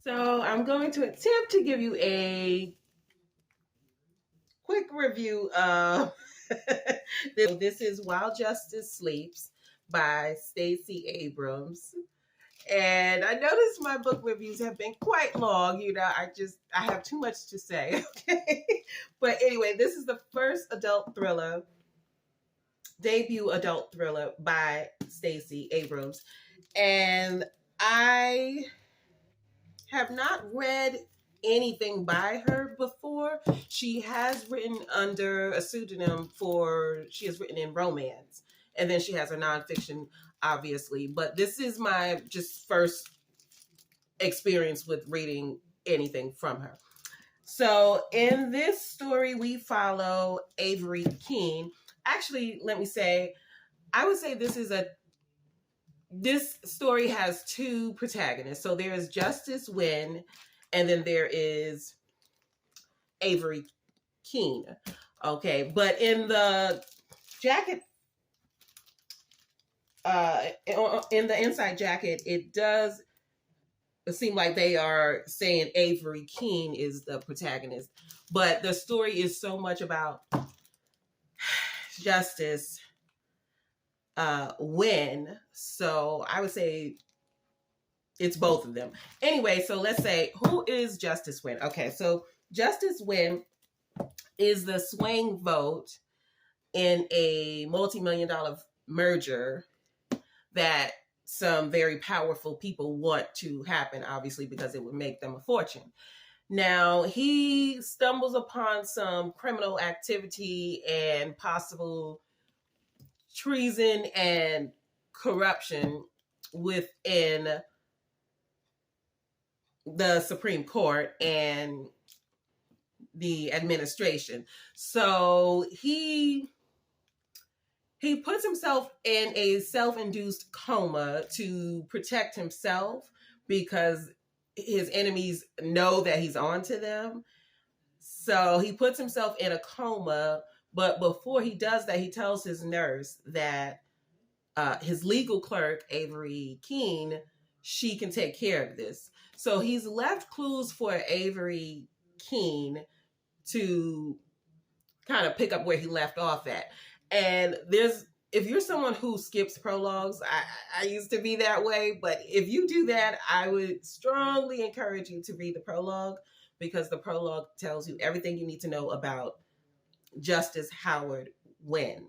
So I'm going to attempt to give you a quick review of this is While Justice Sleeps by Stacey Abrams. And I noticed my book reviews have been quite long. I have too much to say. Okay. But anyway, this is the first debut adult thriller by Stacey Abrams. And I have not read anything by her before. She has written under a pseudonym she has written in romance. And then she has her nonfiction, obviously. But this is my just first experience with reading anything from her. So in this story, we follow Avery Keene. Actually, let me say, I would say this story has two protagonists. So there is Justice Wynn, and then there is Avery Keene. Okay, but in the jacket, in the inside jacket, it does seem like they are saying Avery Keene is the protagonist. But the story is so much about Justice Wynn. So I would say it's both of them. Anyway, so let's say, who is Justice Wynn? Okay, so Justice Wynn is the swing vote in a multi-million-dollar merger that some very powerful people want to happen, obviously, because it would make them a fortune. Now, he stumbles upon some criminal activity and possible treason and corruption within the Supreme Court and the administration. So he puts himself in a self-induced coma to protect himself because his enemies know that he's on to them. So he puts himself in a coma, but before he does that, he tells his nurse that his legal clerk, Avery Keene, she can take care of this. So he's left clues for Avery Keene to kind of pick up where he left off at. And if you're someone who skips prologues, I used to be that way, but if you do that, I would strongly encourage you to read the prologue, because the prologue tells you everything you need to know about Justice Howard Wynn.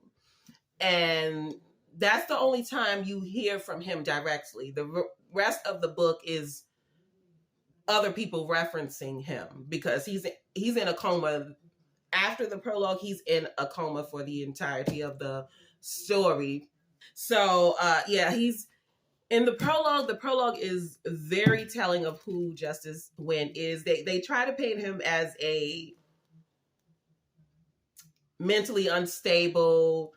And that's the only time you hear from him directly. The rest of the book is other people referencing him, because he's in a coma. After the prologue, he's in a coma for the entirety of the story. So he's in the prologue. The prologue is very telling of who Justice Wynn is. They try to paint him as a mentally unstable,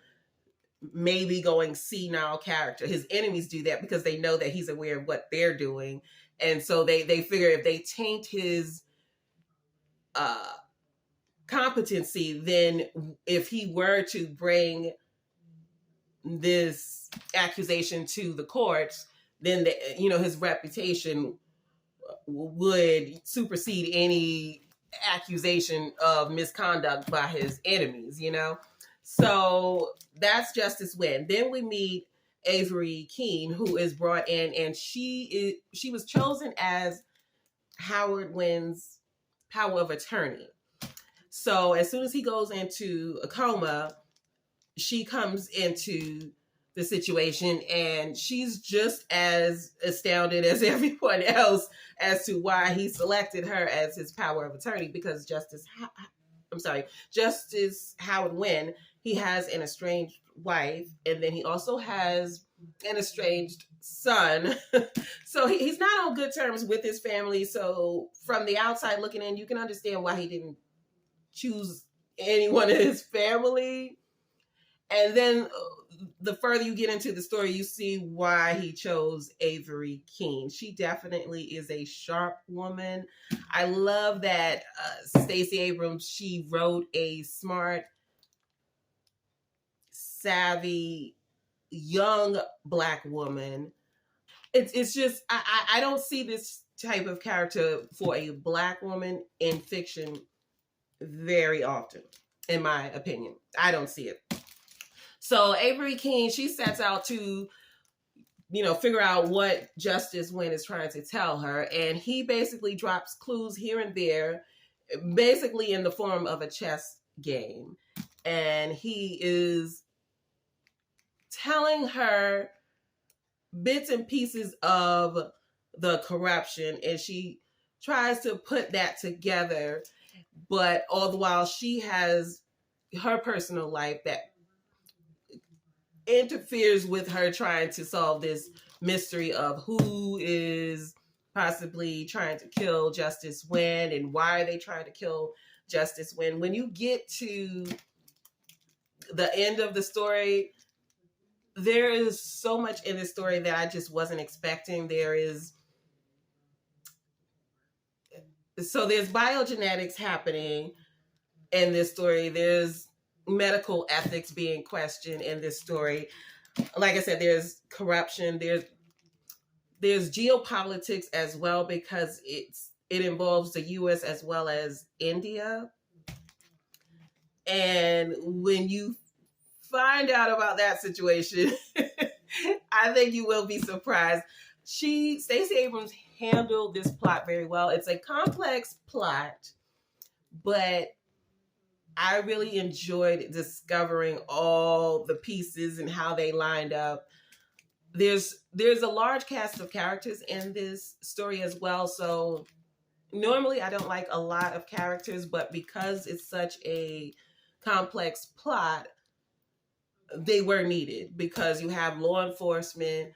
maybe going senile character. His enemies do that because they know that he's aware of what they're doing. And so they figure if they taint his competency, then if he were to bring this accusation to the courts, then his reputation would supersede any accusation of misconduct by his enemies, So that's Justice Wynn. Then we meet Avery Keene, who is brought in, and she was chosen as Howard Wynn's power of attorney. So as soon as he goes into a coma, she comes into the situation, and she's just as astounded as everyone else as to why he selected her as his power of attorney, because Justice Howard Wynn, he has an estranged wife, and then he also has an estranged son. So he's not on good terms with his family. So from the outside looking in, you can understand why he didn't choose anyone in his family. And then the further you get into the story, you see why he chose Avery Keene. She definitely is a sharp woman. I love that Stacey Abrams, she wrote a smart, savvy, young Black woman. It's just, I don't see this type of character for a Black woman in fiction very often, in my opinion. I don't see it. So Avery King, she sets out to, figure out what Justice Wynn is trying to tell her. And he basically drops clues here and there, basically in the form of a chess game. And he is telling her bits and pieces of the corruption, and she tries to put that together, but all the while she has her personal life that interferes with her trying to solve this mystery of who is possibly trying to kill Justice Wynn and why are they trying to kill Justice Wynn. When you get to the end of the story, there is so much in this story that I just wasn't expecting. There's biogenetics happening in this story. There's medical ethics being questioned in this story. Like I said, there's corruption. There's geopolitics as well, because it involves the U.S. as well as India. And when you find out about that situation, I think you will be surprised. Stacey Abrams handled this plot very well. It's a complex plot, but I really enjoyed discovering all the pieces and how they lined up. There's a large cast of characters in this story as well. So normally I don't like a lot of characters, but because it's such a complex plot, they were needed, because you have law enforcement,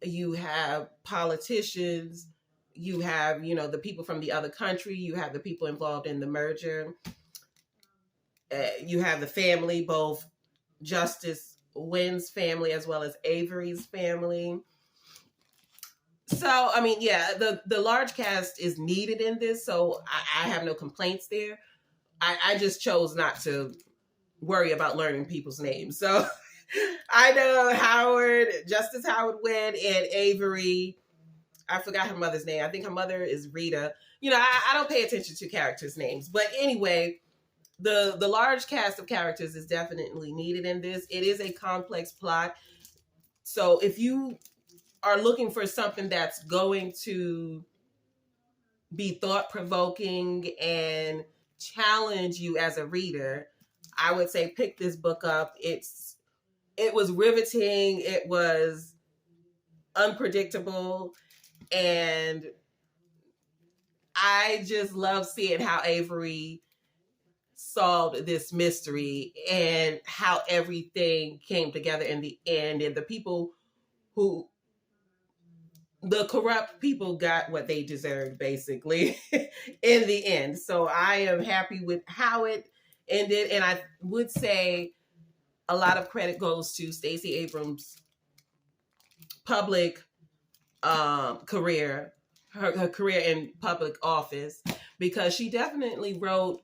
you have politicians, you have, the people from the other country, you have the people involved in the merger, you have the family, both Justice Wynn's family as well as Avery's family. So, I mean, yeah, the large cast is needed in this, so I have no complaints there. I just chose not to worry about learning people's names. So I know Justice Howard Wynn, and Avery, I forgot her mother's name. I think her mother is Rita. I don't pay attention to characters' names. But anyway, the large cast of characters is definitely needed in this. It is a complex plot. So if you are looking for something that's going to be thought-provoking and challenge you as a reader, I would say pick this book up. It was riveting. It was unpredictable. And I just love seeing how Avery solved this mystery and how everything came together in the end. And the corrupt people got what they deserved, basically, in the end. So I am happy with how it ended. And I would say a lot of credit goes to Stacey Abrams' public career, her career in public office, because she definitely wrote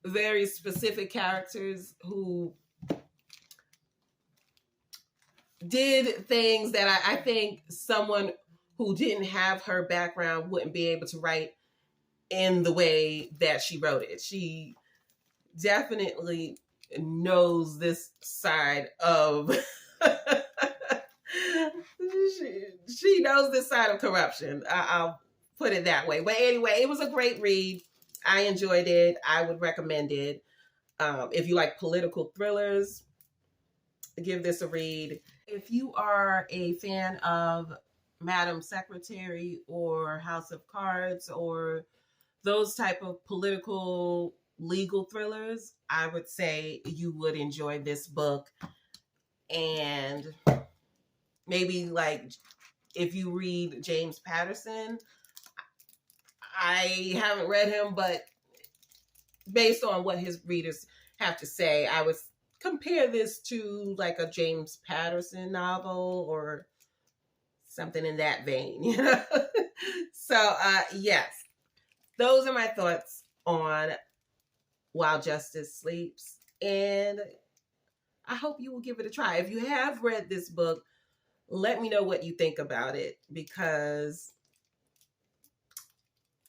very specific characters who did things that I think someone who didn't have her background wouldn't be able to write in the way that she wrote it. She definitely knows this side of she knows this side of corruption. I'll put it that way. But anyway, it was a great read. I enjoyed it. I would recommend it. If you like political thrillers, give this a read. If you are a fan of Madam Secretary or House of Cards or those type of political legal thrillers, I would say you would enjoy this book. And maybe like if you read James Patterson, I haven't read him, but based on what his readers have to say, I would compare this to like a James Patterson novel or something in that vein, So, yes, those are my thoughts on While Justice Sleeps. And I hope you will give it a try. If you have read this book, let me know what you think about it, because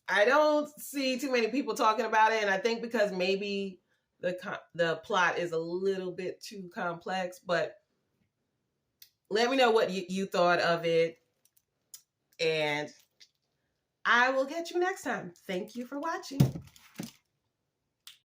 I don't see too many people talking about it, and I think because maybe the plot is a little bit too complex, but let me know what you thought of it, and I will get you next time. Thank you for watching.